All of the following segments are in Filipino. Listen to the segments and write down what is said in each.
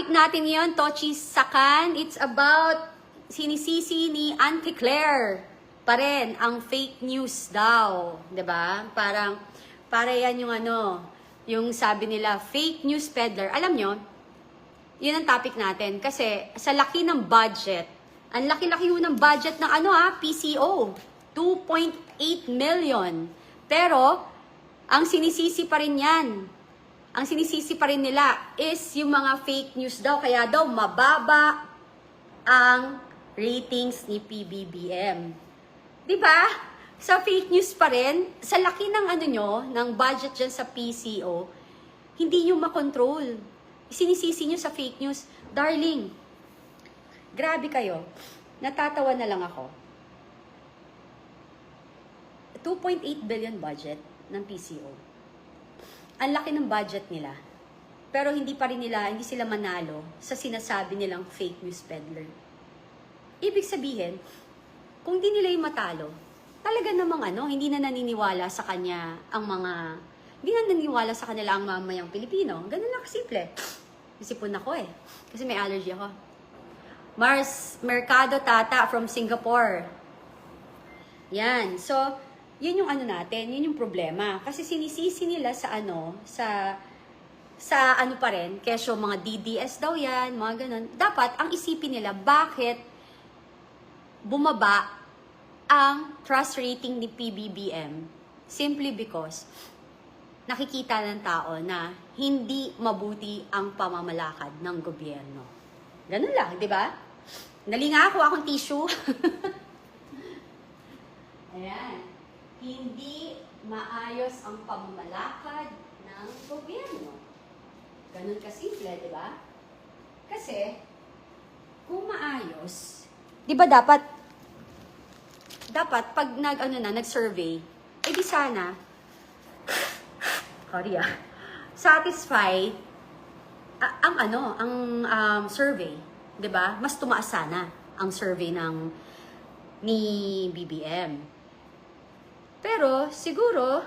topic natin ngayon, Tochi Sakan. It's about sinisisi ni Auntie Claire pa rin ang fake news daw. 'Di ba? Para yan yung yung sabi nila, fake news peddler. Alam nyo, yun ang topic natin. Kasi sa laki ng budget, ang laki-laki yun ng budget ng PCO. 2.8 million. Pero, ang sinisisi pa rin yan. Ang sinisisi pa rin nila is yung mga fake news daw. Kaya daw mababa ang ratings ni PBBM. Diba? Sa fake news pa rin, sa laki ng ng budget dyan sa PCO, hindi nyo makontrol. Sinisisi nyo sa fake news. Darling, grabe kayo. Natatawa na lang ako. 2.8 billion budget ng PCO. Ang laki ng budget nila. Pero hindi sila manalo sa sinasabi nilang fake news peddler. Ibig sabihin, kung di nila yung matalo, talaga namang hindi na naniniwala sa kanya hindi na naniniwala sa kanila ang mamayang Pilipino. Ganun lang kasimple. Isipon ako kasi may allergy ako. Mars Mercado Tata from Singapore. Yan. So, yun yung natin, yun yung problema. Kasi sinisisi nila sa pa rin, kesyo mga DDS daw yan, mga ganun. Dapat, ang isipin nila, bakit bumaba ang trust rating ni PBBM? Simply because, nakikita ng tao na hindi mabuti ang pamamalakad ng gobyerno. Ganun lang, di ba? Nalinga akong tissue. Ayan. Hindi maayos ang pamamalakad ng gobyerno. Ganun kasimple, di ba? Kasi, kung maayos, di ba dapat pag nag-survey, di sana, satisfy ang survey, di ba? Mas tumaas sana ang survey ni BBM. Pero, siguro,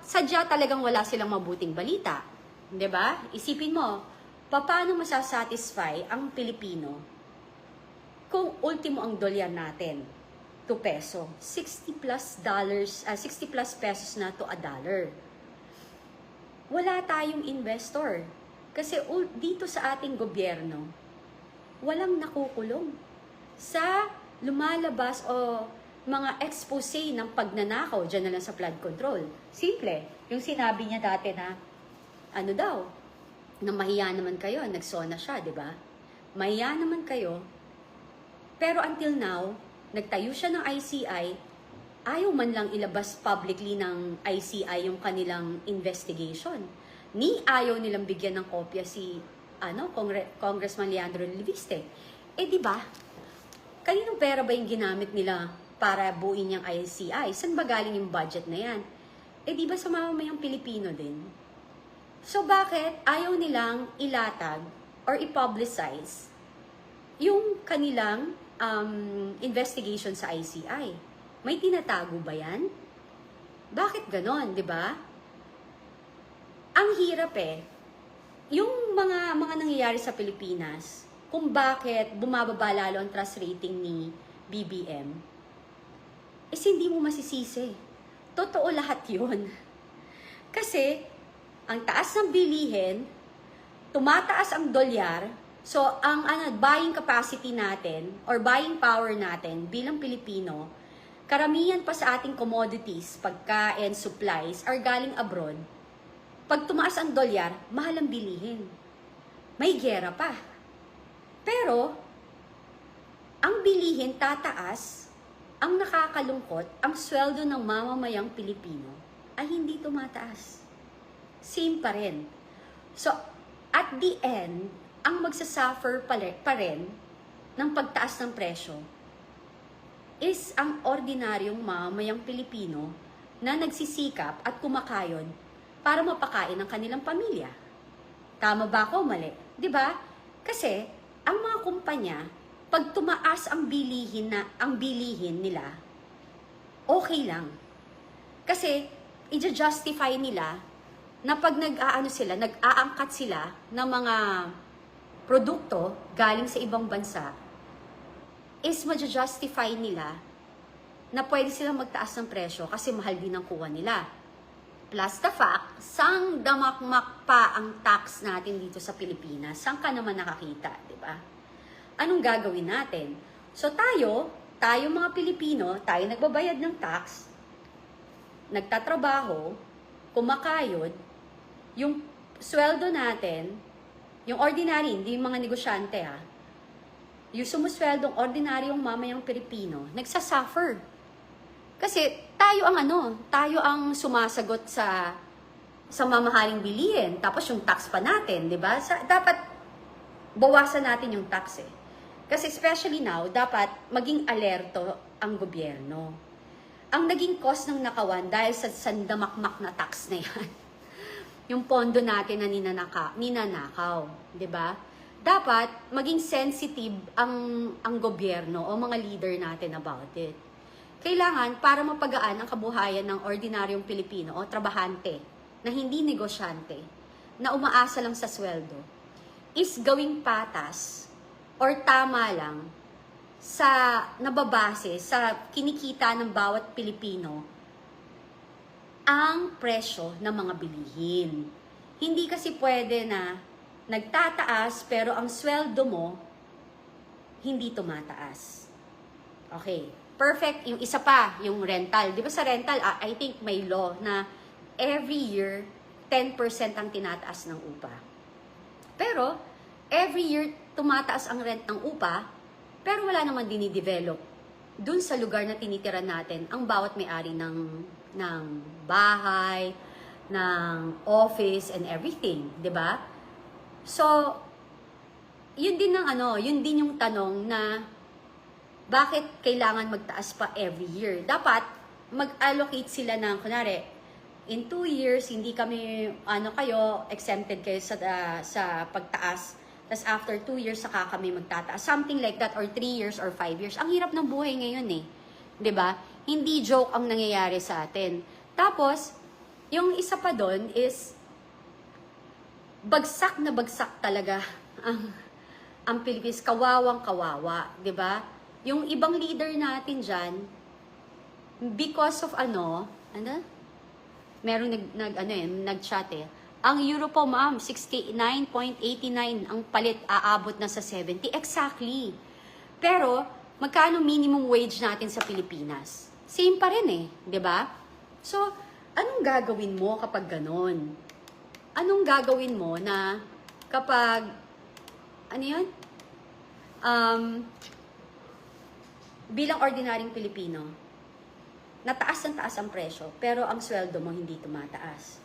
sadya talagang wala silang mabuting balita. 'Di ba? Isipin mo, paano masasatisfy ang Pilipino kung ultimo ang dolyar natin, 2 peso, 60 plus pesos na to a dollar. Wala tayong investor. Kasi dito sa ating gobyerno, walang nakukulong sa lumalabas o mga expose ng pagnanakaw dyan na lang sa flood control. Simple. Yung sinabi niya dati na, na mahiya naman kayo, nagsona siya, di ba? Mahiya naman kayo, pero until now, nagtayo siya ng ICI, ayaw man lang ilabas publicly ng ICI yung kanilang investigation. Ni ayaw nilang bigyan ng kopya si Congressman Leandro Leviste. Di ba? Kaninong pera ba yung ginamit nila para buuin yung ICI? Saan ba galing yung budget na yan? Di ba sa mamamayang Pilipino din? So bakit ayaw nilang ilatag or i-publicize yung kanilang investigation sa ICI? May tinatago ba yan? Bakit ganon, di ba? Ang hirap yung mga nangyayari sa Pilipinas, kung bakit bumababa lalo ang trust rating ni BBM, hindi mo masisisi. Totoo lahat yun. Kasi, ang taas ng bilihin, tumataas ang dolyar, so ang buying capacity natin, or buying power natin bilang Pilipino, karamihan pa sa ating commodities, pagkain, supplies, are galing abroad. Pag tumaas ang dolyar, mahal ang bilihin. May gera pa. Pero, ang bilihin tataas. Ang nakakalungkot, ang sweldo ng mamamayang Pilipino ay hindi tumataas. Same pa rin. So, at the end, ang magsasuffer pa rin ng pagtaas ng presyo is ang ordinaryong mamamayang Pilipino na nagsisikap at kumakayod para mapakain ang kanilang pamilya. Tama ba ako? Mali. 'Di ba? Kasi, ang mga kumpanya, pag tumaas ang bilihin nila, okay lang. Kasi, i-justify nila na pag nag-aangkat sila ng mga produkto galing sa ibang bansa, is ma-justify nila na pwede silang magtaas ng presyo kasi mahal din ang kuha nila. Plus the fact, sang damakmak pa ang tax natin dito sa Pilipinas, saan ka naman nakakita, di ba? Anong gagawin natin? So tayo mga Pilipino, tayo nagbabayad ng tax, nagtatrabaho, kumakayod, yung sweldo natin, yung ordinary, hindi yung mga negosyante yung sumusweldong ordinaryong mamayang Pilipino, nagsasuffer. Kasi tayo ang sumasagot sa mamahaling bilihin, tapos yung tax pa natin, di ba? Dapat bawasan natin yung tax Kasi especially now, dapat maging alerto ang gobyerno. Ang naging cost ng nakawan dahil sa sandamakmak na tax na yan, yung pondo natin na ninanakaw, di ba? Dapat maging sensitive ang gobyerno o mga leader natin about it. Kailangan para mapagaan ang kabuhayan ng ordinaryong Pilipino o trabahante na hindi negosyante, na umaasa lang sa sweldo, is gawing patas or tama lang sa nababase sa kinikita ng bawat Pilipino ang presyo ng mga bilihin. Hindi kasi pwede na nagtataas pero ang sweldo mo hindi tumataas. Okay. Perfect. Yung isa pa, yung rental. Di ba sa rental, I think may law na every year, 10% ang tinataas ng upa. Pero, every year, tumataas ang rent ng upa, pero wala naman dinidevelop dun sa lugar na tinitiran natin ang bawat may-ari ng bahay, ng office, and everything. Di ba? So, yun din yung tanong na bakit kailangan magtaas pa every year? Dapat mag-allocate sila ng, kunwari, in 2 years, hindi kami, exempted kayo sa pagtaas. Tapos after 2 years, saka kami magtataas. Something like that, or 3 years, or 5 years. Ang hirap ng buhay ngayon 'di ba? Hindi joke ang nangyayari sa atin. Tapos, yung isa pa doon is, bagsak na bagsak talaga ang Pilipinas, kawawang-kawawa, 'di ba? Yung ibang leader natin diyan, because of merong nag-chat Ang euro po, ma'am, 69.89 ang palit, aabot na sa 70. Exactly. Pero magkano minimum wage natin sa Pilipinas? Same pa rin 'di ba? So, anong gagawin mo kapag ganon? Anong gagawin mo na kapag, bilang ordinaryong Pilipino, nataas ang taas ang presyo, pero ang sweldo mo hindi tumataas.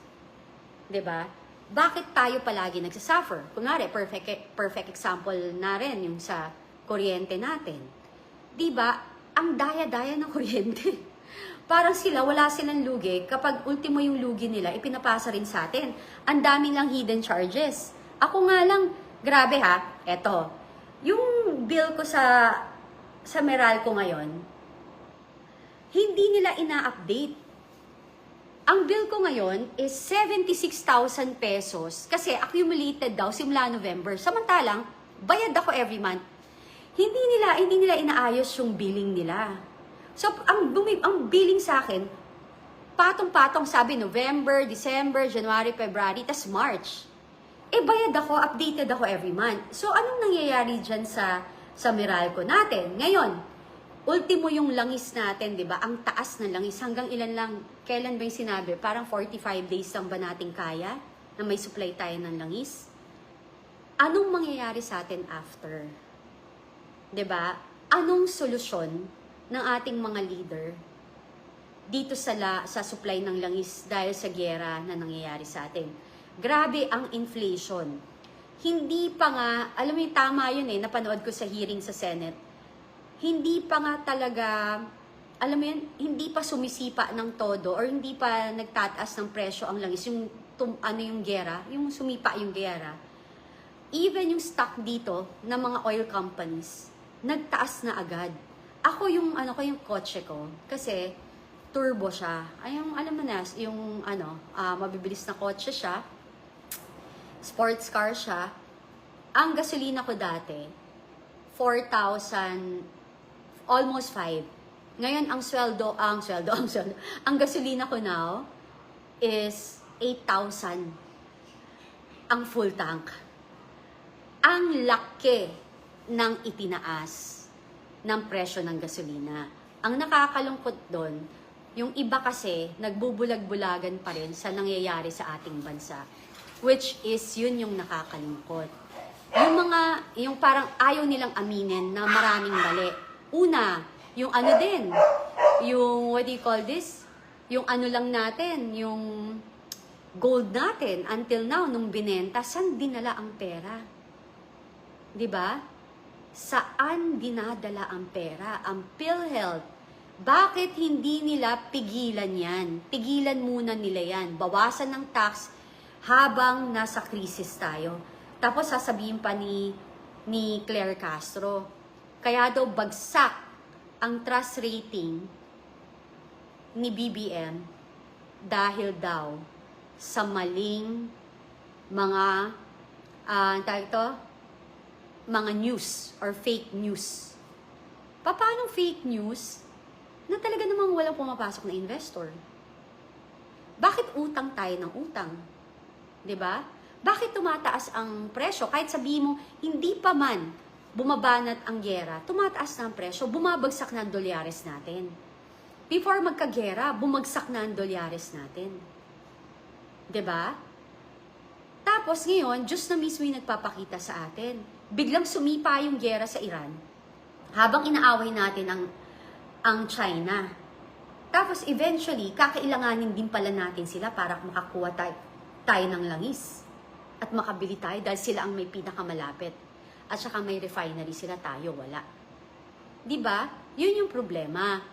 'Di ba? Bakit tayo palagi nagsasuffer? Kunwari, perfect example na rin yung sa kuryente natin. 'Di ba? Ang daya-daya ng kuryente. Parang wala silang lugi. Kapag ultimo yung lugi nila, ipinapasa rin sa atin. Ang daming lang hidden charges. Ako nga lang, grabe eto. Yung bill ko sa Meralco ngayon, hindi nila ina-update. Ang bill ko ngayon is 76,000 pesos kasi accumulated daw simula November. Samantalang, bayad ako every month. Hindi nila inaayos yung billing nila. So, ang billing sa akin, patong-patong sabi November, December, January, February, tas March. Bayad ako, updated ako every month. So, anong nangyayari dyan sa Meralco natin? Ngayon, ultimo yung langis natin, di ba? Ang taas ng langis. Hanggang ilan lang, kailan ba yung sinabi? Parang 45 days lang ba natin kaya na may supply tayo ng langis? Anong mangyayari sa atin after? Di ba? Anong solusyon ng ating mga leader dito sa supply ng langis dahil sa giyera na nangyayari sa atin? Grabe ang inflation. Hindi pa nga, alam mo yung tama yun napanood ko sa hearing sa Senate. Hindi pa nga talaga, alam mo yun, hindi pa sumisipa ng todo or hindi pa nagtataas ng presyo ang langis. Yung giyera, yung sumipa yung giyera. Even yung stock dito ng mga oil companies, nagtaas na agad. Ako yung kotse ko, kasi turbo siya. Ay, alam mo na, mabibilis na kotse siya. Sports car siya. ang gasolina ko dati, 4,000, almost 5. Ngayon, ang gasolina ko now is 8,000 ang full tank. Ang laki ng itinaas ng presyo ng gasolina. Ang nakakalungkot doon, yung iba kasi nagbubulag-bulagan pa rin sa nangyayari sa ating bansa. Which is, yun yung nakakalungkot. Yung parang ayaw nilang aminin na maraming mali. Una, yung ano din, yung what do you call this? Yung ano lang natin, yung gold natin until now, nung binenta, saan dinala ang pera? 'Di ba? Saan dinadala ang pera? Ang PhilHealth. Bakit hindi nila pigilan yan? Pigilan muna nila yan. Bawasan ng tax habang nasa krisis tayo. Tapos sasabihin pa ni Claire Castro, kaya daw bagsak ang trust rating ni BBM dahil daw sa maling mga mga news or fake news. Paano fake news na talaga namang walang pumapasok na investor? Bakit utang tayo ng utang? 'Di ba? Bakit tumataas ang presyo? Kahit sabihin mo, hindi pa man bumabanat ang giyera, tumataas na ang presyo, bumabagsak na ang dolyares natin. Before magkagera, bumagsak na ang dolyares natin. 'Di ba? Tapos ngayon, Diyos na mismo yung nagpapakita sa atin. Biglang sumipa yung giyera sa Iran habang inaaway natin ang China. Tapos eventually, kakailanganin din pala natin sila para makakuha tayo ng langis at makabili tayo dahil sila ang may pinakamalapit. At saka may refinery sila, tayo wala. 'Di ba? Yun yung problema.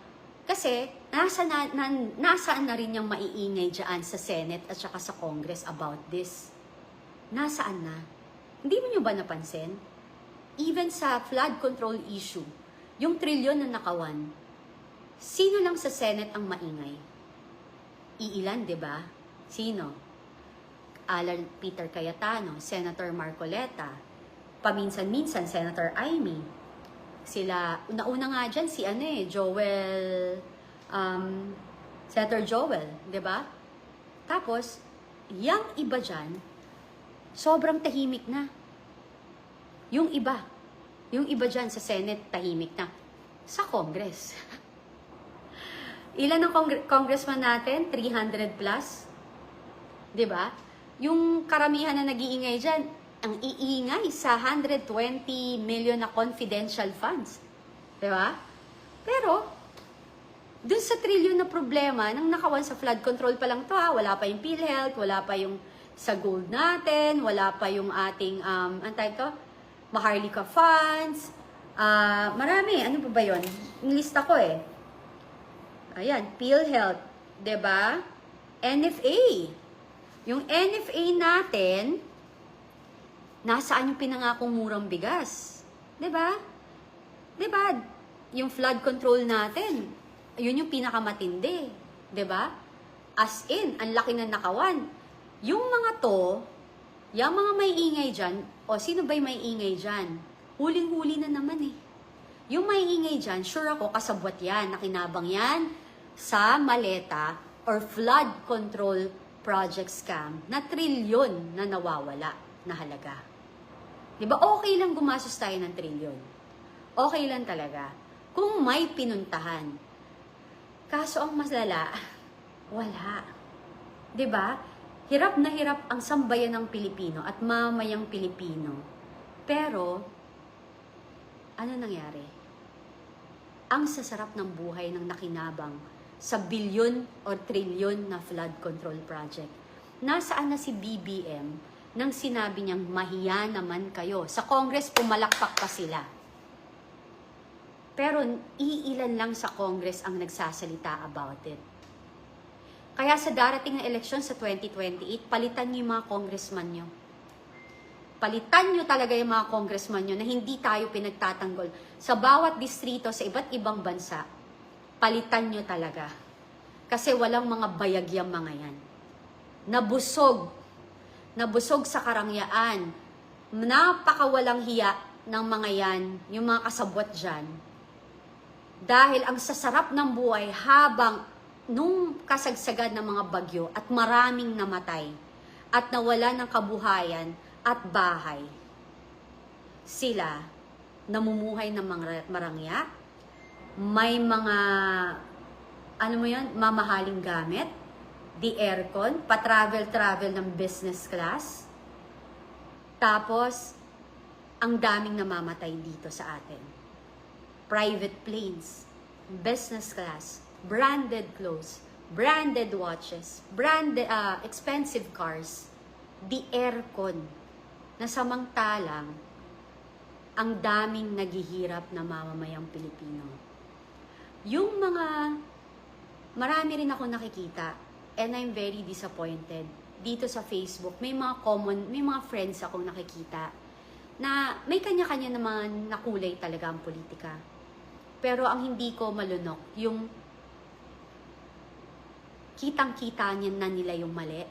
Kasi nasaan na rin yung maiingay dyan sa Senate at saka sa Congress about this? Nasaan na? Hindi mo nyo ba napansin? Even sa flood control issue, yung trilyon na nakawan, sino lang sa Senate ang maingay? Iilan, di ba? Sino? Alan Peter Cayetano, Senator Marcoleta, paminsan-minsan Senator Amy. Sila, una-una nga dyan si Senator Joel, di ba? Tapos, yung iba dyan, sobrang tahimik na. Yung iba dyan sa Senate, tahimik na. Sa Congress. Ilan ang congressman natin? 300 plus? Diba? Yung karamihan na nag-iingay dyan, ang iingay sa 120 million na confidential funds. Diba? Pero, dun sa trillion na problema, nang nakawan sa flood control pa lang to wala pa yung PhilHealth, wala pa yung sa gold natin, wala pa yung ating, Maharlika funds, marami, ano pa ba yun? Nilista ko Ayan, PhilHealth, 'di ba? NFA. Yung NFA natin, nasaan yung pinangakong murang bigas? 'Di ba? 'Di ba? Yung flood control natin, yun yung pinakamatindi, 'di ba? As in, ang laki na nakawan. Yung mga to, yung mga may ingay dyan, sino ba yung may ingay dyan? Huling-huli na naman Yung may ingay dyan, sure ako, kasabwat yan, nakinabang yan sa maleta or flood control project scam na trilyon na nawawala na halaga. Diba? Okay lang gumastos tayo ng trilyon. Okay lang talaga. Kung may pinuntahan. Kaso ang maslala, wala. Diba? Hirap na hirap ang sambayan ng Pilipino at mamayang Pilipino. Pero, ano nangyari? Ang sasarap ng buhay ng nakinabang sa bilyon o trilyon na flood control project. Nasaan na si BBM nang sinabi niyang mahiya naman kayo? Sa Congress, pumalakpak pa sila. Pero iilan lang sa Congress ang nagsasalita about it. Kaya sa darating na eleksyon sa 2028, palitan niyo yung mga congressman niyo. Palitan niyo talaga yung mga congressman niyo na hindi tayo pinagtatanggol. Sa bawat distrito, sa iba't ibang bansa, palitan niyo talaga. Kasi walang mga bayagyang mga yan. Nabusog sa karangyaan, napakawalang hiya ng mga yan, yung mga kasabwat dyan. Dahil ang sasarap ng buhay habang nung kasagsagan ng mga bagyo at maraming namatay at nawala ng kabuhayan at bahay, sila namumuhay ng mga marangya, may mga, ano mo yan, mamahaling gamit, the aircon, pa-travel-travel ng business class, tapos, ang daming namamatay dito sa atin. Private planes, business class, branded clothes, branded watches, branded, expensive cars, the aircon, na samantalang ang daming naghihirap na mamamayang Pilipino. Yung mga, marami rin ako nakikita, and I'm very disappointed, dito sa Facebook, may mga friends akong nakikita, na may kanya-kanya naman na kulay talaga ang politika. Pero ang hindi ko malunok, yung kitang-kita niya na nila yung mali.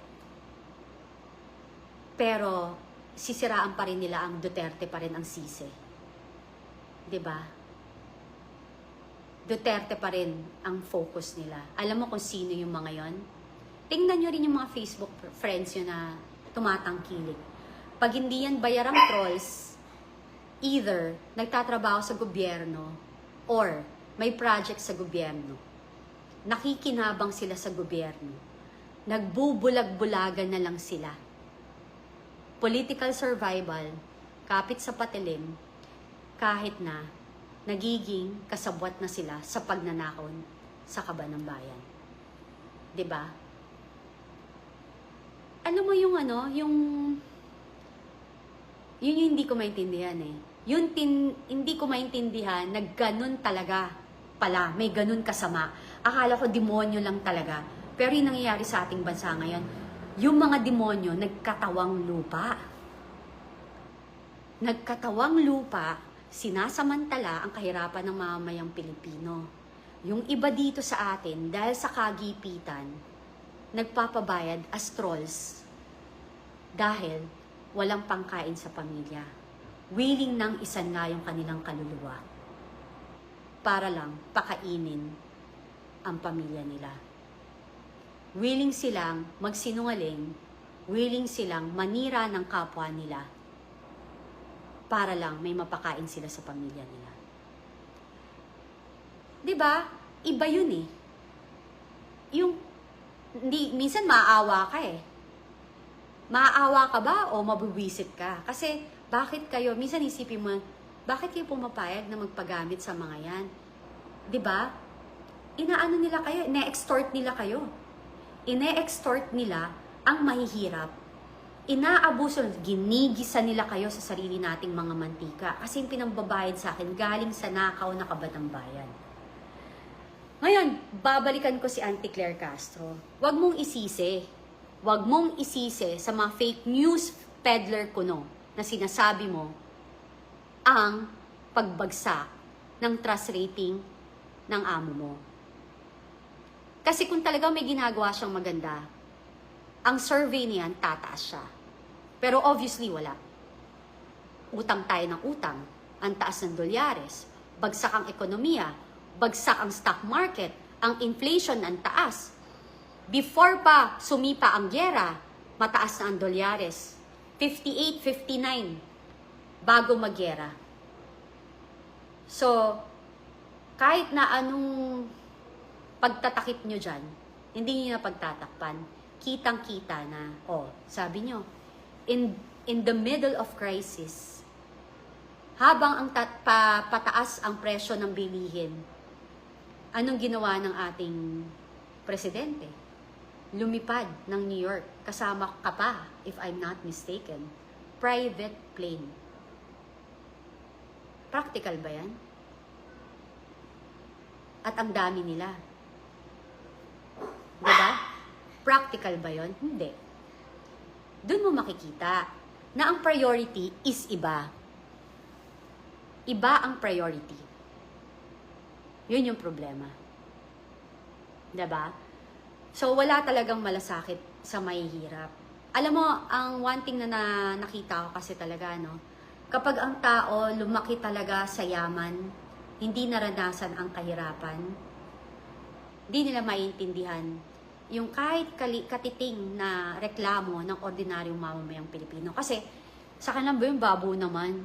Pero sisiraan pa rin nila ang Duterte pa rin ang sisi. 'Di ba? Duterte pa rin ang focus nila. Alam mo kung sino yung mga yon? Tingnan nyo rin yung mga Facebook friends yun na tumatangkilik. Pag hindi yan bayarang trolls, either nagtatrabaho sa gobyerno or may project sa gobyerno. Nakikinabang sila sa gobyerno. Nagbubulag-bulagan na lang sila. Political survival, kapit sa patilim, kahit na nagiging kasabwat na sila sa pagnanakon sa kaban ng bayan. 'Di ba? Alam mo yung yung hindi ko maintindihan eh. Hindi ko maintindihan na ganun talaga pala, may ganun kasama. Akala ko demonyo lang talaga. Pero yung nangyayari sa ating bansa ngayon, yung mga demonyo nagkatawang lupa. Nagkatawang lupa, sinasamantala ang kahirapan ng mamamayang Pilipino. Yung iba dito sa atin, dahil sa kagipitan, nagpapabayad as trolls dahil walang pangkain sa pamilya. Willing nang isan nga yung kanilang kaluluwa para lang pakainin ang pamilya nila. Willing silang magsinungaling, willing silang manira ng kapwa nila para lang may mapakain sila sa pamilya nila. 'Di ba? Iba 'yun eh. Yung minsan maaawa ka eh. Maaawa ka ba o mabuwisit ka? Kasi bakit kayo, minsan isipin mo, bakit kayo pumapayag na magpagamit sa mga yan? 'Di ba? Inaano nila kayo, ine-extort nila kayo. Ine-extort nila ang mahihirap. Inaabuso, ginigisa nila kayo sa sarili nating mga mantika. Kasi yung pinambabayad sa akin, galing sa nakaw na kabatang bayan. Ngayon, babalikan ko si Auntie Claire Castro. Huwag mong isisi. Huwag mong isisi sa mga fake news peddler kuno na sinasabi mo ang pagbagsak ng trust rating ng amo mo. Kasi kung talagang may ginagawa siyang maganda, ang survey niyan tataas siya. Pero obviously wala. Utang tayo ng utang, ang taas ng dolyares, bagsak ang ekonomiya, bagsak ang stock market, ang inflation ang taas. Before pa sumipa ang gyera, mataas na ang dolyares. 58, 59 bago magyera. So, kahit na anong pagtatakip nyo dyan, hindi nyo na pagtatakpan. Kitang-kita na, sabi nyo, in the middle of crisis, habang ang pataas ang presyo ng bilihin, anong ginawa ng ating presidente? Lumipad ng New York. Kasama ka pa, if I'm not mistaken. Private plane. Practical ba yan? At ang dami nila. Diba? Practical ba yon? Hindi. Doon mo makikita na ang priority is iba. Iba ang priority. Yun yung problema. Diba? So, wala talagang malasakit sa mahihirap. Alam mo, ang one thing na nakita ko kasi talaga, no? Kapag ang tao lumaki talaga sa yaman, hindi naranasan ang kahirapan, hindi nila maiintindihan yung kahit katiting na reklamo ng ordinaryong mamamayang Pilipino. Kasi sa kanilang yung babo naman.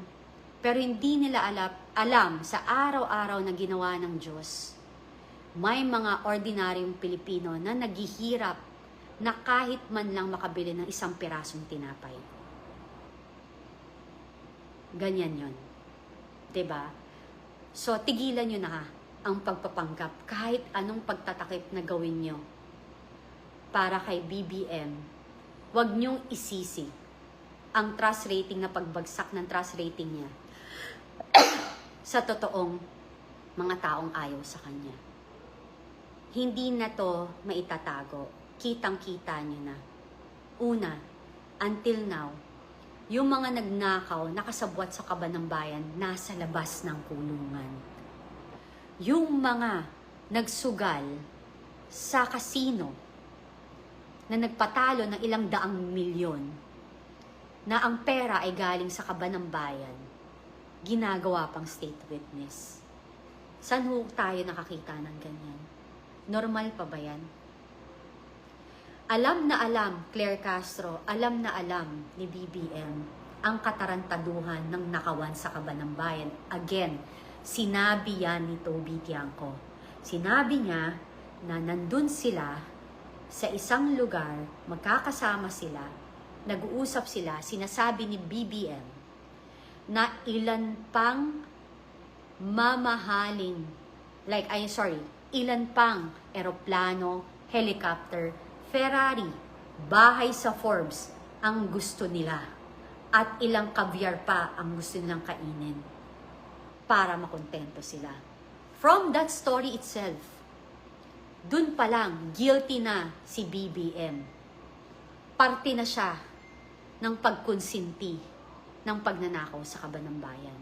Pero hindi nila alam sa araw-araw na ginawa ng Diyos, may mga ordinaryong Pilipino na naghihirap na kahit man lang makabili ng isang pirasong tinapay. Ganyan yon, 'di ba? So, tigilan nyo na ang pagpapanggap kahit anong pagtatakip na gawin nyo para kay BBM. Huwag nyong isisi ang trust rating na pagbagsak ng trust rating niya sa totoong mga taong ayaw sa kanya. Hindi na to maitatago. Kitang-kita nyo na. Una, until now, yung mga nagnakaw, nakasabwat sa kaban ng bayan, nasa labas ng kulungan. Yung mga nagsugal sa kasino, na nagpatalo ng ilang daang milyon, na ang pera ay galing sa kaban ng bayan, ginagawa pang state witness. Saan ho tayo nakakita ng ganyan? Normal pa ba yan? Alam na alam, Claire Castro, alam na alam ni BBM ang katarantaduhan ng nakawan sa kaban ng bayan. Again, sinabi yan ni Toby Tiangco. Sinabi niya na nandun sila sa isang lugar, magkakasama sila, nag-uusap sila, sinasabi ni BBM na ilan pang mamahaling, ilan pang eroplano, helicopter, Ferrari, bahay sa Forbes ang gusto nila at ilang caviar pa ang gusto nilang kainin para makontento sila. From that story itself, dun pa lang guilty na si BBM. Parte na siya ng pagkonsinti ng pagnanakaw sa kaban ng bayan.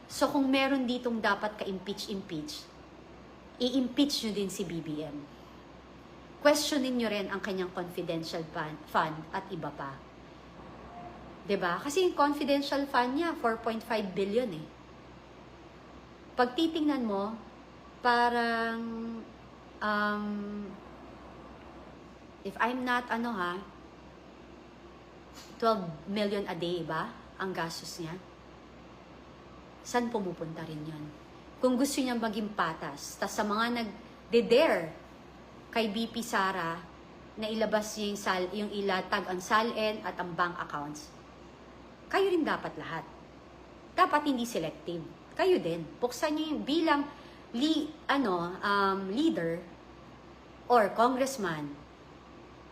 So kung meron ditong dapat ka-impeach, i-impeach nyo din si BBM. Questionin nyo rin ang kanyang confidential fund at iba pa. 'Di ba? Kasi yung confidential fund niya, 4.5 billion eh. Pag titingnan mo, parang, if I'm not, 12 million a day ba ang gastos niya? Saan pumupunta rin yun? Kung gusto niya maging patas, tas sa mga nag-dare kay BP Sara na ilabas niya yung ilatag ang SALN at ang bank accounts, kayo rin dapat lahat. Dapat hindi selective. Kayo din. Buksan niyo yung bilang leader or congressman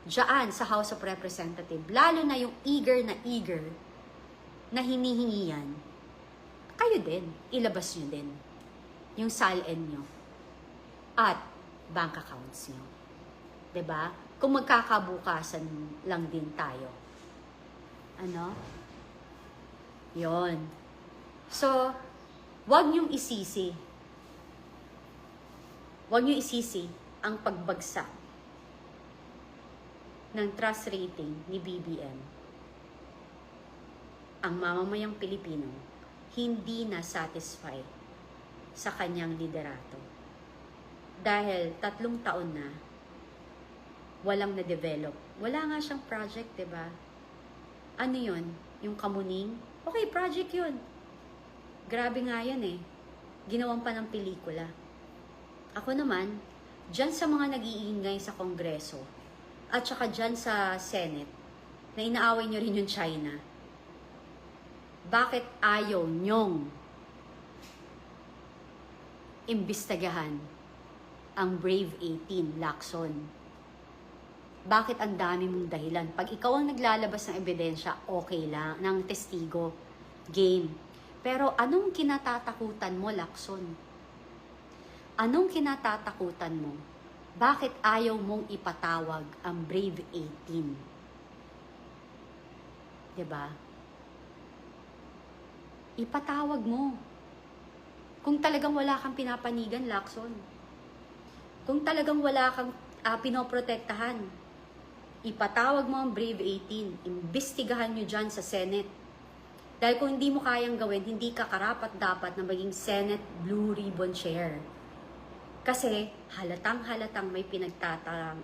dyan sa House of Representatives, lalo na yung eager na hinihingi yan, kayo din, ilabas nyo din yung SALN nyo at bank accounts nyo. 'Di ba? Kung magkakabukasan lang din tayo. Yon. So, wag niyong isisi. Wag niyo isisi ang pagbagsak ng trust rating ni BBM. Ang mamamayang Pilipino hindi na satisfy sa kanyang liderato. Dahil 3 taon na walang na-develop. Wala nga siyang project, 'di ba? Ano 'yon? Yung Kamuning? Okay, project 'yun. Grabe nga 'yan eh. Ginawan pa ng pelikula. Ako naman, diyan sa mga nag-iingay sa Kongreso at saka diyan sa Senate na inaaway niyo rin yung China. Bakit ayaw nyong imbestagahan ang Brave 18, Lacson? Bakit ang dami mong dahilan? Pag ikaw ang naglalabas ng ebidensya, okay lang, ng testigo, game. Pero anong kinatatakutan mo, Lacson? Anong kinatatakutan mo? Bakit ayaw mong ipatawag ang Brave 18? Diba? Ipatawag mo. Kung talagang wala kang pinapanigan, Lacson. Kung talagang wala kang pinoprotektahan, ipatawag mo ang Brave 18, imbestigahan nyo dyan sa Senate. Dahil kung hindi mo kayang gawin, hindi ka karapat-dapat na maging Senate Blue Ribbon Chair. Kasi halatang-halatang may pinagtatakpan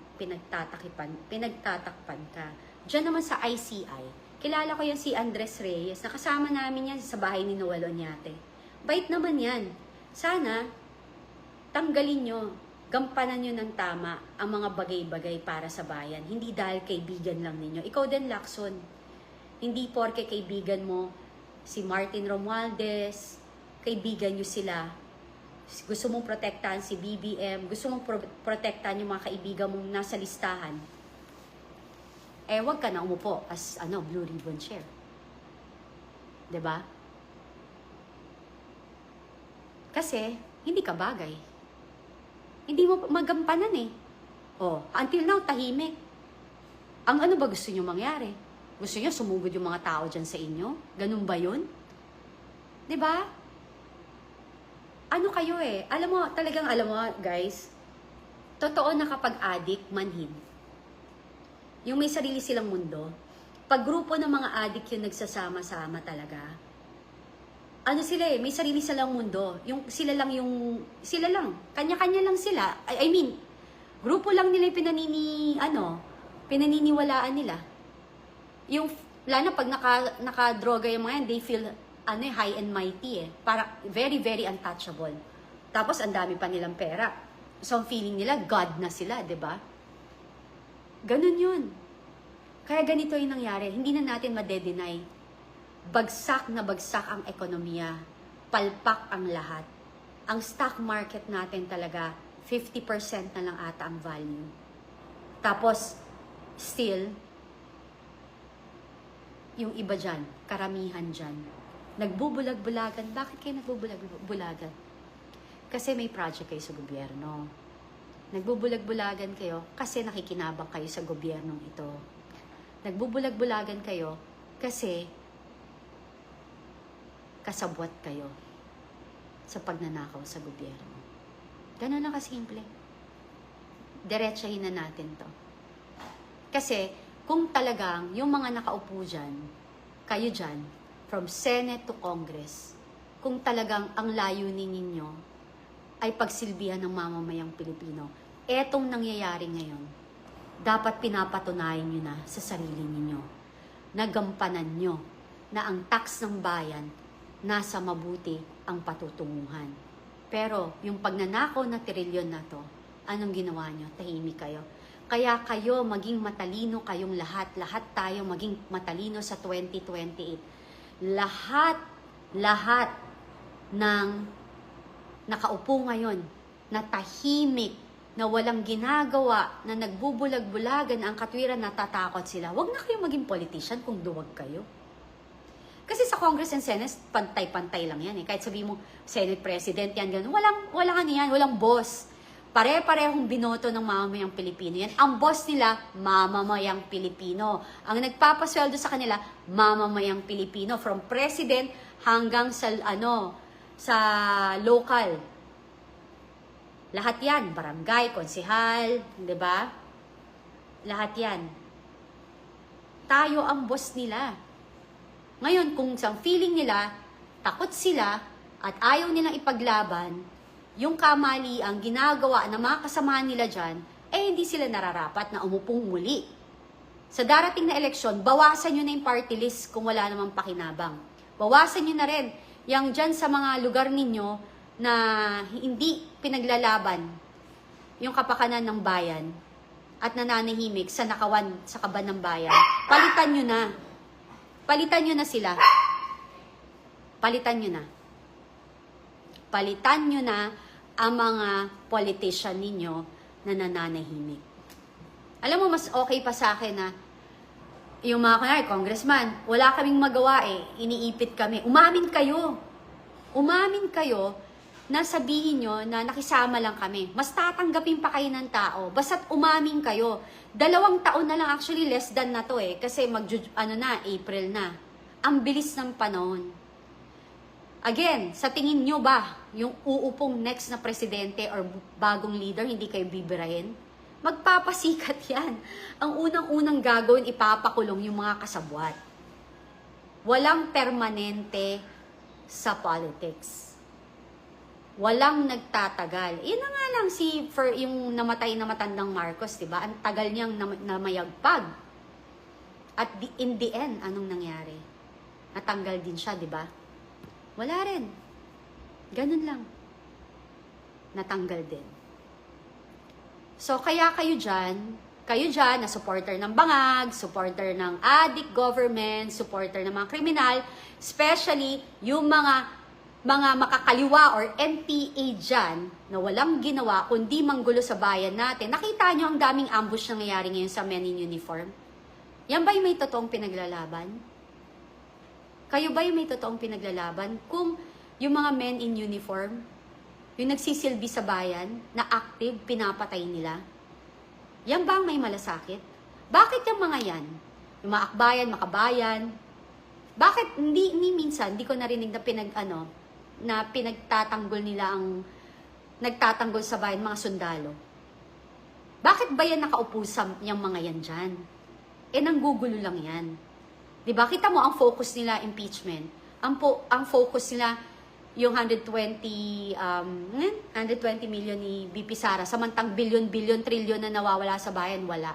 ka. Diyan naman sa ICI, kilala ko yan si Andres Reyes, nakasama namin yan sa bahay ni Noel Oñate. Bait naman yan. Sana, tanggalin nyo, gampanan nyo ng tama ang mga bagay-bagay para sa bayan. Hindi dahil kaibigan lang ninyo. Ikaw din, Lacson. Hindi porke kaibigan mo si Martin Romualdez, kaibigan nyo sila. Gusto mong protektahan si BBM, gusto mong protektahan yung mga kaibigan mong nasa listahan, wag ka na umupo as Blue Ribbon Chair. 'Di ba? Kasi hindi ka bagay. Hindi mo magampanan eh. Until now tahimik. Ang ano ba gusto niyo mangyari? Gusto niyo sumugod yung mga tao diyan sa inyo? Ganun ba 'yun? 'Di ba? Ano kayo eh? Alam mo guys, totoo na kapag addict, manhid. Yung may sarili silang mundo, pag grupo ng mga addict yung nagsasama-sama talaga, sila eh, may sarili silang mundo. Sila lang, kanya-kanya lang sila. I mean, grupo lang nila yung pinaniniwalaan nila. Lalo pag naka-droga yung mga yan, they feel high and mighty eh. Para very, very untouchable. Tapos, ang dami pa nilang pera. So, ang feeling nila, God na sila, di ba? Ganun yun. Kaya ganito yung nangyari. Hindi na natin madedenay. Bagsak na bagsak ang ekonomiya. Palpak ang lahat. Ang stock market natin talaga, 50% na lang ata ang value. Tapos, still, yung iba dyan, karamihan dyan, nagbubulag-bulagan. Bakit kayo nagbubulag-bulagan? Kasi may project kayo sa gobyerno. Nagbubulag-bulagan kayo kasi nakikinabang kayo sa gobyernong ito. Nagbubulag-bulagan kayo kasi kasabwat kayo sa pagnanakaw sa gobyerno. Ganun na kasimple. Diretsahin na natin to. Kasi kung talagang yung mga nakaupo dyan, kayo dyan, from Senate to Congress, kung talagang ang layunin ninyo ay pagsilbihan ng mamamayang Pilipino, etong nangyayari ngayon, dapat pinapatunayan nyo na sa sarili ninyo, nagampanan nyo na ang tax ng bayan, nasa mabuti ang patutunguhan. Pero yung pagnanakaw na trilyon na to, anong ginawa nyo? Tahimik kayo. Kaya kayo maging matalino kayong lahat. Lahat tayo maging matalino sa 2028. Lahat ng nakaupo ngayon, na tahimik, na walang ginagawa, na nagbubulag-bulagan ang katwiran, natatakot sila. Huwag na kayo maging politician kung duwag kayo. Kasi sa Congress and Senate, pantay-pantay lang yan eh. Kahit sabihin mo, Senate President yan, gano'n. Walang boss. Pare-parehong binoto ng mamamayang Pilipino yan. Ang boss nila, mamamayang Pilipino. Ang nagpapasweldo sa kanila, mamamayang Pilipino. From President hanggang sa local. Lahat yan, barangay, konsehal, di ba? Lahat yan. Tayo ang boss nila. Ngayon, kung sa feeling nila, takot sila, at ayaw nilang ipaglaban, yung kamaliang ginagawa ng mga kasamahan nila dyan, hindi sila nararapat na umupong muli. Sa darating na eleksyon, bawasan nyo na yung party list kung wala namang pakinabang. Bawasan nyo na rin yung dyan sa mga lugar ninyo na hindi pinaglalaban yung kapakanan ng bayan at nananahimik sa nakawan sa kaban ng bayan. Palitan nyo na. Palitan nyo na sila. Palitan nyo na. Palitan nyo na ang mga politician ninyo na nananahimik. Alam mo, mas okay pa sa akin na yung mga congressman, wala kaming magawa iniipit kami. Umamin kayo na sabihin nyo na nakisama lang kami. Mas tatanggapin pa kayo ng tao. Basta't umamin kayo. 2 taon na lang, actually less than na to kasi April na. Ang bilis ng panahon. Again, sa tingin nyo ba, yung uupong next na presidente or bagong leader, hindi kayo bibirahin? magpapasikat yan. Ang unang-unang gagawin, ipapakulong yung mga kasabwat. Walang permanente sa politics. Walang nagtatagal. Yun na nga lang yung namatay na matandang Marcos, diba? Ang tagal niyang namayagpag. At in the end, anong nangyari? Natanggal din siya, diba? Wala rin. Ganun lang. Natanggal din. So, kaya kayo dyan na supporter ng bangag, supporter ng addict government, supporter ng mga kriminal, especially yung mga makakaliwa or NPA dyan na walang ginawa kundi manggulo sa bayan natin. Nakita nyo ang daming ambush na nangyayari ngayon sa men in uniform? Yan ba yung may totoong pinaglalaban? Kayo ba yung may totoong pinaglalaban? Kung yung mga men in uniform, yung nagsisilbi sa bayan, na active, pinapatay nila, yan ba ang may malasakit? Bakit yung mga yan? Yung mga akbayan, makabayan, bakit hindi minsan, hindi ko narinig na pinagtatanggol nila ang nagtatanggol sa bayan, mga sundalo? Bakit ba yan nakaupo sa yung mga yan dyan? Nanggugulo lang yan. Diba? Kita mo ang focus nila, impeachment. Ang focus nila, yung 120 million ni BP Sara, samantang billion, trillion na nawawala sa bayan, wala.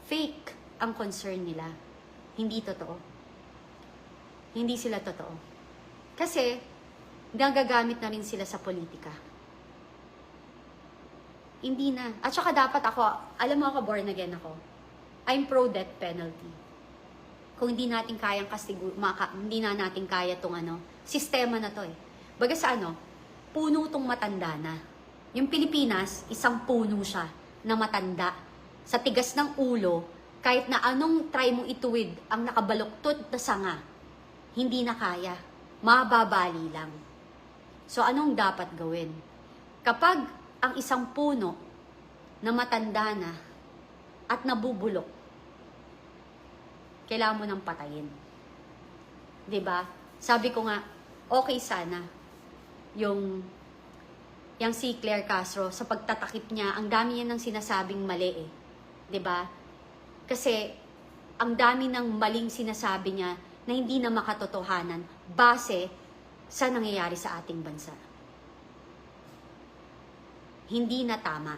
Fake ang concern nila. Hindi totoo. Hindi sila totoo. Kasi, nagagamit na rin sila sa politika. Hindi na. At saka dapat ako, alam mo ako, born again ako. I'm pro death penalty. Kung hindi natin kayang hindi na natin kaya tong sistema na to eh. Baga sa puno tong matanda na. Yung Pilipinas, isang puno siya na matanda. Sa tigas ng ulo, kahit na anong try mong ituwid ang nakabaluktot na sanga, hindi na kaya. Mababali lang. So anong dapat gawin? Kapag ang isang puno na matanda na at nabubulok, kailangan mo nang patayin. 'Di ba? Sabi ko nga, okay sana yung si Claire Castro sa pagtatakip niya, ang dami niya ng sinasabing mali eh. 'Di ba? Kasi ang dami ng maling sinasabi niya na hindi na makatotohanan base sa nangyayari sa ating bansa. Hindi na tama.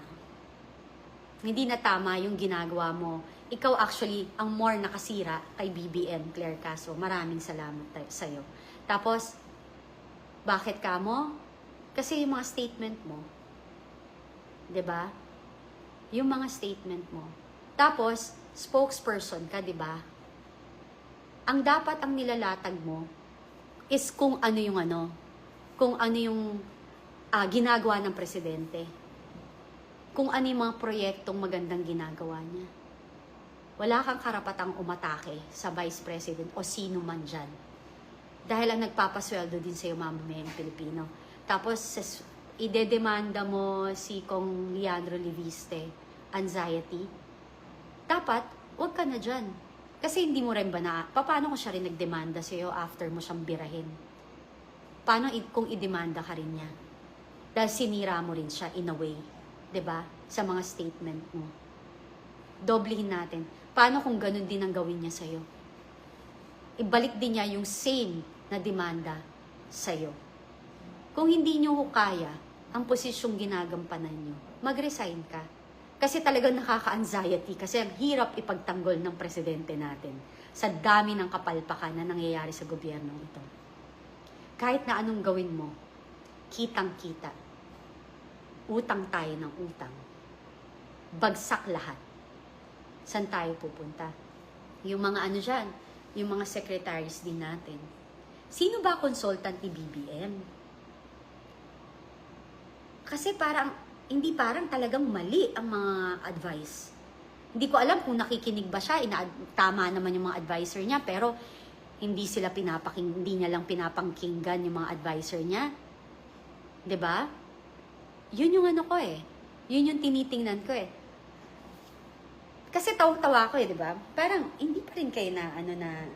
Hindi na tama yung ginagawa mo. Ikaw actually ang more nakasira kay BBM, Claire Castro. Maraming salamat sa iyo. Tapos, bakit ka mo? Kasi yung mga statement mo, 'di ba? Yung mga statement mo. Tapos, spokesperson ka, 'di ba? Ang dapat ang nilalatag mo is kung ano yung ginagawa ng presidente. Kung ano yung mga proyektong magandang ginagawa niya. Wala kang karapatang umatake sa Vice President o sino man dyan. Dahil ang nagpapasweldo din sa'yo mamamayang Pilipino. Tapos, idedemanda mo si Kong Leandro Leviste, anxiety. Dapat, wag ka na dyan. Kasi hindi mo rin ba paano ko siya rin nagdemanda sa'yo after mo siyang birahin? Paano kung idemanda ka rin niya? Dahil sinira mo rin siya in a way. 'Di ba? Sa mga statement mo. Doblehin natin. Paano kung ganun din ang gawin niya sa'yo? Ibalik din niya yung same na demanda sa'yo. Kung hindi niyo kaya ang posisyong ginagampanan niyo, mag-resign ka. Kasi talagang nakaka-anxiety kasi ang hirap ipagtanggol ng presidente natin sa dami ng kapalpakan na nangyayari sa gobyerno ito. Kahit na anong gawin mo, kitang-kita. Utang tayo ng utang. Bagsak lahat. Saan tayo pupunta? Yung mga dyan, yung mga secretaries din natin. Sino ba consultant ni BBM? Kasi hindi parang talagang mali ang mga advice. Hindi ko alam kung nakikinig ba siya, tama naman yung mga advisor niya, pero hindi niya lang pinapakinggan yung mga advisor niya. 'Di ba? Yun yung ko eh. Yun yung tinitingnan ko eh. Kasi tawa ko eh, 'di ba? Parang hindi pa rin kayo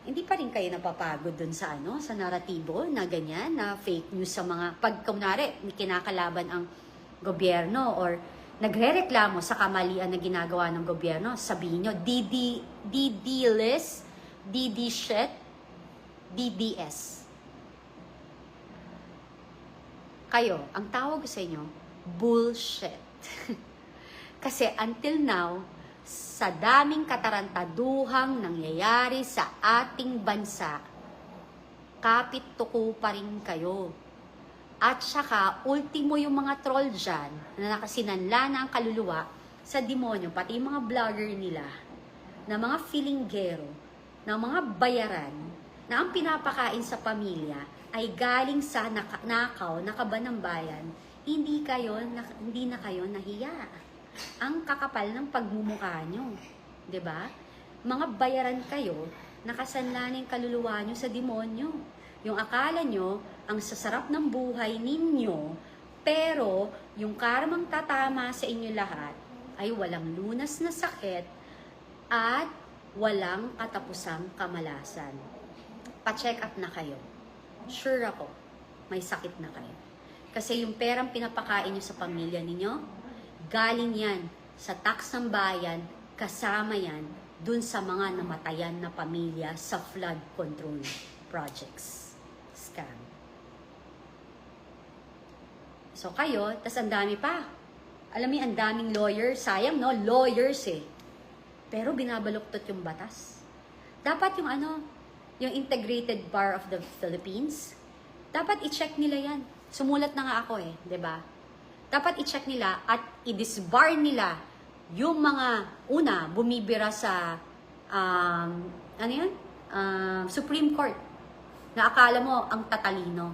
hindi pa rin kayo napapagod dun sa sa naratibo na ganyan, na fake news sa mga pag kunwari kinakalaban ang gobyerno or nagrereklamo sa kamalian na ginagawa ng gobyerno, sabihin nyo, DD-list, DD-shit, DDS. Kayo, ang tawag ko sa inyo, bullshit. Kasi until now, sa daming katarantaduhang nangyayari sa ating bansa, kapit tuko pa rin kayo. At saka, ultimo yung mga troll dyan, na nakasinanla na ang kaluluwa sa demonyo, pati yung mga vlogger nila, na mga filinggero, na mga bayaran, na ang pinapakain sa pamilya ay galing sa nakaw, nakaba ng bayan, hindi na kayo nahiya. Ang kakapal ng pagmumukha nyo. 'Di ba? Mga bayaran kayo, nakasanla na yung kaluluwa nyo sa demonyo. Yung akala nyo, ang sasarap ng buhay ninyo, pero yung karmang tatama sa inyo lahat ay walang lunas na sakit at walang katapusang kamalasan. Pa-check up na kayo. Sure ako, may sakit na kayo. Kasi yung perang pinapakain nyo sa pamilya ninyo, galing yan sa tax ng bayan, kasama yan dun sa mga namatayan na pamilya sa flood control projects. Scam. So kayo, tas ang dami pa. Alam mo, ang daming lawyers. Sayang, no? Lawyers eh. Pero binabaluktot yung batas. Dapat yung yung Integrated Bar of the Philippines, dapat i-check nila yan. Sumulat na nga ako eh, 'di ba? Dapat i-check nila at i-disbar nila yung mga bumibira sa Supreme Court na akala mo ang tatalino.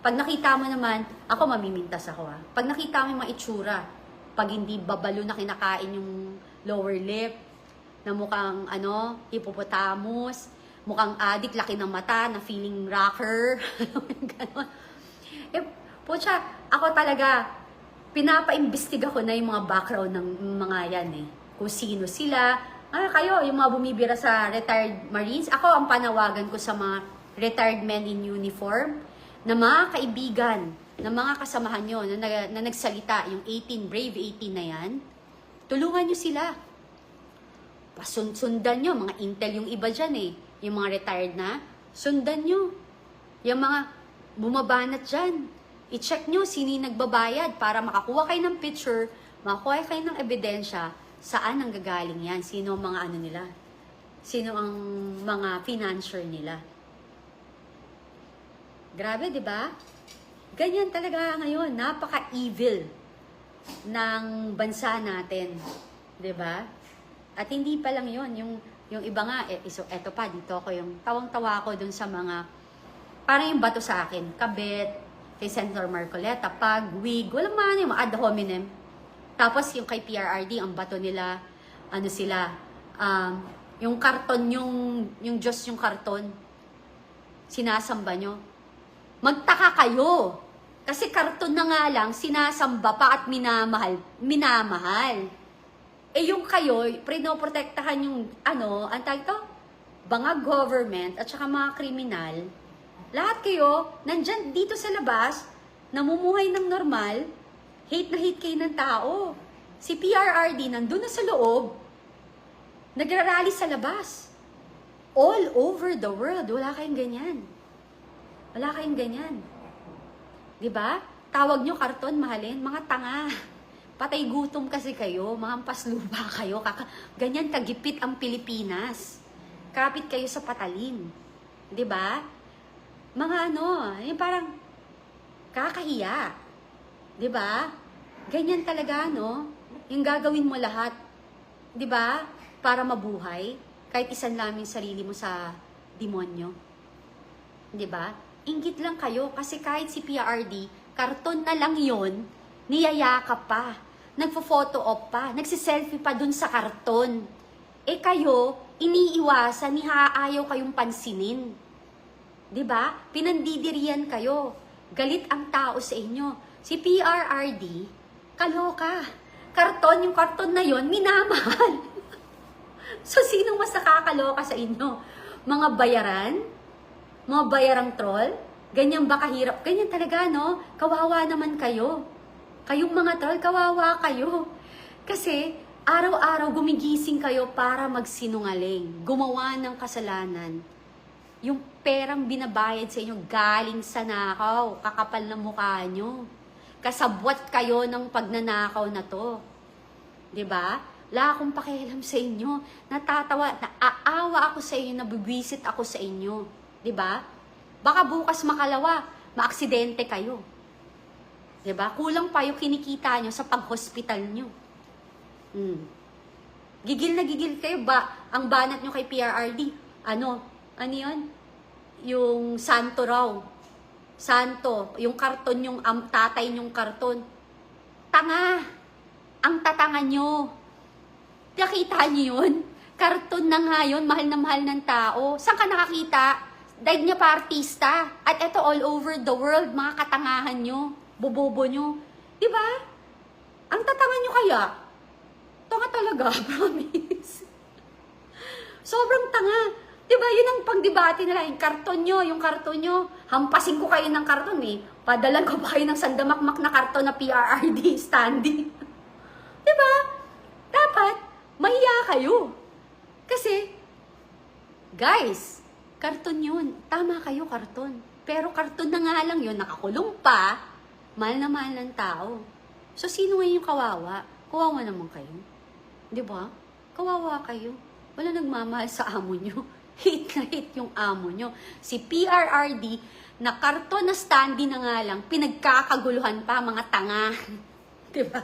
Pag nakita mo naman, ako mamimintas ako Pag nakita mo yung mga itsura, pag hindi babalo na kinakain yung lower lip, na mukhang hippopotamus, mukhang adik, laki ng mata, na feeling rocker, ganon. Pucha, ako talaga, pinapaimbestiga ko na yung mga background ng mga yan Kung sino sila. Kayo, yung mga bumibira sa retired Marines. Ako, ang panawagan ko sa mga retired men in uniform, na mga kaibigan, na mga kasamahan nyo, na nagsalita, yung 18, Brave 18 na yan, tulungan nyo sila. Sundan nyo, mga intel yung iba dyan yung mga retired na, sundan nyo. Yung mga bumabanat dyan, i-check nyo sino yung nagbabayad para makakuha kayo ng picture, makakuha kayo ng ebidensya, saan ang gagaling yan, sino ang mga nila, sino ang mga financier nila. Grabe, di ba? Ganyan talaga ngayon, napaka-evil ng bansa natin, di ba? At hindi pa lang yon, yung iba nga, eto pa, dito ako yung tawang-tawa ko dun sa mga, parang yung bato sa akin, kabit, kay Senator Marcoleta, pag wig, walang mga ad hominem. Tapos yung kay PRRD, ang bato nila, yung karton, yung Diyos yung karton, sinasamba nyo. Magtaka kayo, kasi karton na nga lang, sinasamba pa at minamahal. Yung kayo, pinoprotektahan yung, bangag government at saka mga kriminal, lahat kayo, nandyan dito sa labas, namumuhay ng normal, hate na hate kayo ng tao. Si PRRD, nandun na sa loob, nagrarally sa labas. All over the world, wala kayong ganyan. Wala kayong ganyan. Diba? Tawag nyo karton, mahalin, mga tanga. Patay gutom kasi kayo, mga pasluba kayo, ganyan kagipit ang Pilipinas. Kapit kayo sa patalim. 'Di ba? Mga yung parang kakahiya. 'Di ba? Ganyan talaga yung gagawin mo lahat, 'di ba? Para mabuhay, kahit isan lang yung sarili mo sa demonyo. 'Di ba? Inggit lang kayo kasi kahit si PRD, karton na lang 'yon, niyayakap pa. Nagpo-photo op pa, nagsiselfie pa dun sa karton. Kayo, iniiwasan, ayaw kayong pansinin. 'Di ba? Pinandidirian kayo. Galit ang tao sa inyo. Si PRRD, kaloka. Karton, yung karton na yon, minamahal. So, sinong mas nakakaloka sa inyo? Mga bayaran? Mga bayarang troll? Ganyan ba kahirap? Ganyan talaga, Kawawa naman kayo. Kayong mga troll, kawawa kayo. Kasi araw-araw gumigising kayo para magsinungaling, gumawa ng kasalanan. Yung perang binabayad sa inyo galing sa nakaw, kakapal na mukha nyo. Kasabwat kayo ng pagnanakaw na to. 'Di ba? Wala akong pakialam sa inyo. Natatawa, naaawa ako sa inyo, nabibwisit ako sa inyo. 'Di ba? Baka bukas makalawa, maaksidente kayo. 'Di ba? Kulang pa yung kinikita nyo sa pag-hospital nyo. Gigil na gigil kayo ba? Ang banat nyo kay PRRD, ano yun? Yung santo raw. Santo. Yung karton, yung tatay nyong karton. Tanga. Ang tatanga nyo. Nakita nyo yun? Karton na nga yun. Mahal na mahal ng tao. Saan ka nakakita? Daig niya pa artista. At eto all over the world, mga katangahan nyo. Bobobo nyo. Diba? Ang tatanga nyo kaya? Tanga talaga, promise. Sobrang tanga. Diba, yun ang pangdebate nila. Yung karton nyo. Hampasin ko kayo ng karton eh. Padalan ko pa kayo ng sandamakmak na karton na PRRD standing. Diba? Dapat, mahiya kayo. Kasi, guys, karton yun. Tama kayo, karton. Pero karton na nga lang yun, nakakulong pa. Mahal na mahal ng tao. So, sino ngayon yung kawawa? Kawawa naman kayo. Diba? Kawawa kayo. Wala nagmamahal sa amo nyo. Hate na hate yung amo nyo. Si PRRD, na karton na standee na nga lang, pinagkakaguluhan pa, mga tanga. Diba?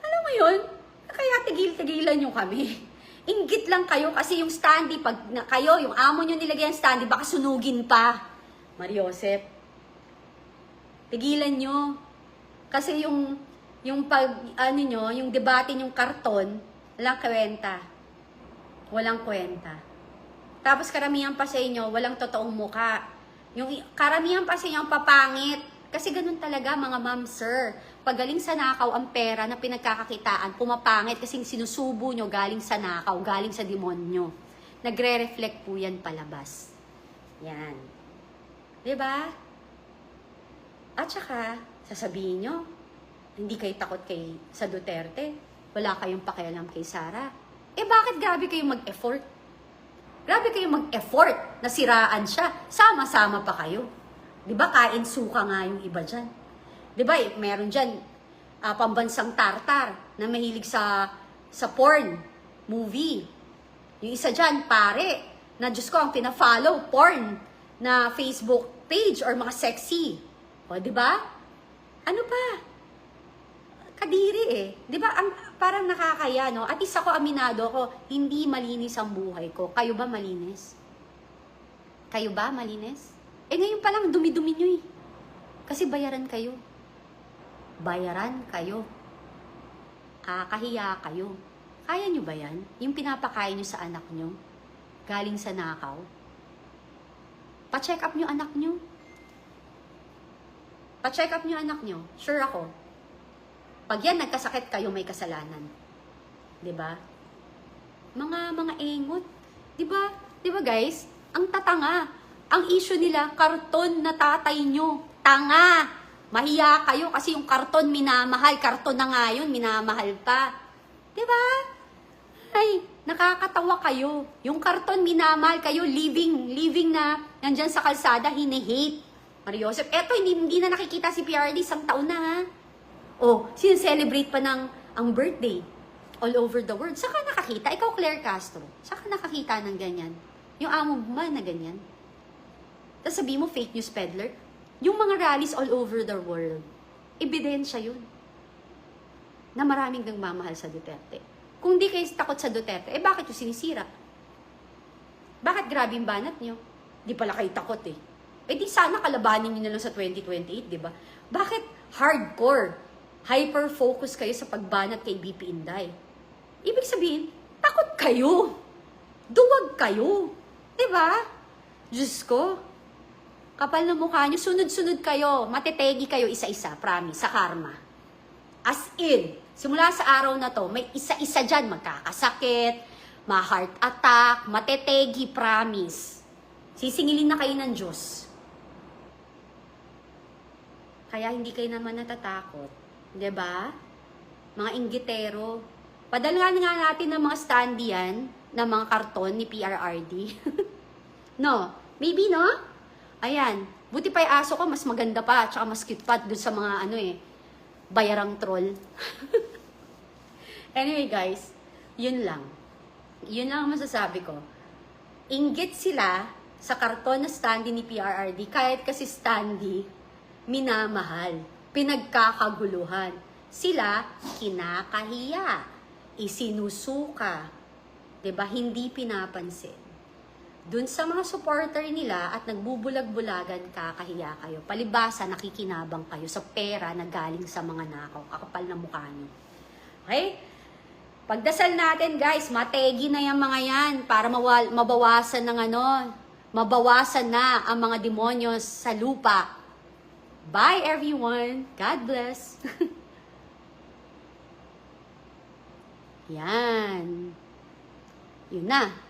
Alam mo yun? Kaya tigil-tigilan nyo kami. Inggit lang kayo kasi yung standee, pag kayo, yung amo nyo nilagay ang standee, baka sunugin pa. Mariosep, tigilan nyo. Kasi yung yung debate yung karton, walang kwenta. Walang kwenta. Tapos karamihan pa sa inyo, walang totoong muka. Yung karamihan pa sa inyo ang papangit. Kasi ganun talaga mga ma'am, sir. Pagaling sa nakaw ang pera na pinagkakakitaan, pumapangit kasi sinusubo nyo galing sa nakaw, galing sa demonyo. Nagre-reflect po yan palabas. Yan. Diba? At saka, sasabihin nyo, hindi kayo takot sa Duterte. Wala kayong pakialam kay Sara. Bakit grabe kayong mag-effort? Grabe kayong mag-effort na siraan siya. Sama-sama pa kayo. Diba, kain suka nga yung iba dyan. Diba, meron dyan, pambansang tartar na mahilig sa porn movie. Yung isa dyan, pare, na Diyos ko, ang pina-follow, porn na Facebook page or mga sexy. O, diba? Ano pa? Kadiri eh. Di ba? Parang nakakaya, no? At isa ko, aminado ko, hindi malinis ang buhay ko. Kayo ba malinis? Kayo ba malinis? Ngayon pa lang, dumi-dumi nyo eh. Kasi bayaran kayo. Bayaran kayo. Kahiya kayo. Kaya nyo ba yan? Yung pinapakain nyo sa anak nyo, galing sa nakaw? Pa-check up nyo anak nyo. Pa-check up nyo anak nyo. Sure ako. Pag yan nagkasakit kayo, may kasalanan. 'Di ba? Mga engot. 'Di ba? 'Di ba guys? Ang tatanga. Ang issue nila, karton na tatay nyo. Tanga. Mahiya kayo kasi yung karton minamahal. Karton na nga yun, minamahal pa. 'Di ba? Ay, nakakatawa kayo. Yung karton minamahal kayo, living na nandyan sa kalsada, hine-hate. Mariosep, eto hindi na nakikita si PRD, isang taon na ha. Sineselebrate pa ang birthday all over the world. Saka nakakita? Ikaw, Claire Castro. Saka nakakita ng ganyan? Yung amo mo na ganyan? Tapos sabihin mo, fake news peddler? Yung mga rallies all over the world, ebidensya yun. Na maraming nagmamahal sa Duterte. Kung di kayo takot sa Duterte, bakit yung sinisira? Bakit grabe yung banat nyo? Di pala kayo takot eh. Di sana kalabanin nyo na lang sa 2028, di ba? Bakit hardcore? Hyper-focus kayo sa pagbanat kay BP Inday. Ibig sabihin, takot kayo. Duwag kayo. Diba? Diyos ko. Kapal na mukha nyo, sunod-sunod kayo. Matetegi kayo isa-isa, promise, sa karma. As in, simula sa araw na to, may isa-isa dyan magkakasakit, ma-heart attack, matetegi, promise. Sisingilin na kayo ng Diyos. Kaya hindi kayo naman natatakot. 'Di ba? Mga inggitero. Padalhan nga natin ng mga standee yan, ng mga karton ni PRRD. No? Maybe, no? Ayan. Buti pa yung aso ko, mas maganda pa, tsaka mas cute pa dun sa mga, bayarang troll. Anyway, guys, yun lang. Yun lang ang masasabi ko. Inggit sila sa karton na standee ni PRRD, kahit kasi standee, minamahal, pinagkakaguluhan. Sila, kinakahiya, isinusuka, 'di ba? Hindi pinapansin. Dun sa mga supporter nila at nagbubulag-bulagan, kakahiya kayo. Palibasa, nakikinabang kayo sa pera na galing sa mga nakaw. Kakapal na mukha nyo. Okay? Pagdasal natin, guys, mategi na yung mga yan para mabawasan ng mabawasan na ang mga demonyo sa lupa. Bye, everyone. God bless. Yan. Yun na.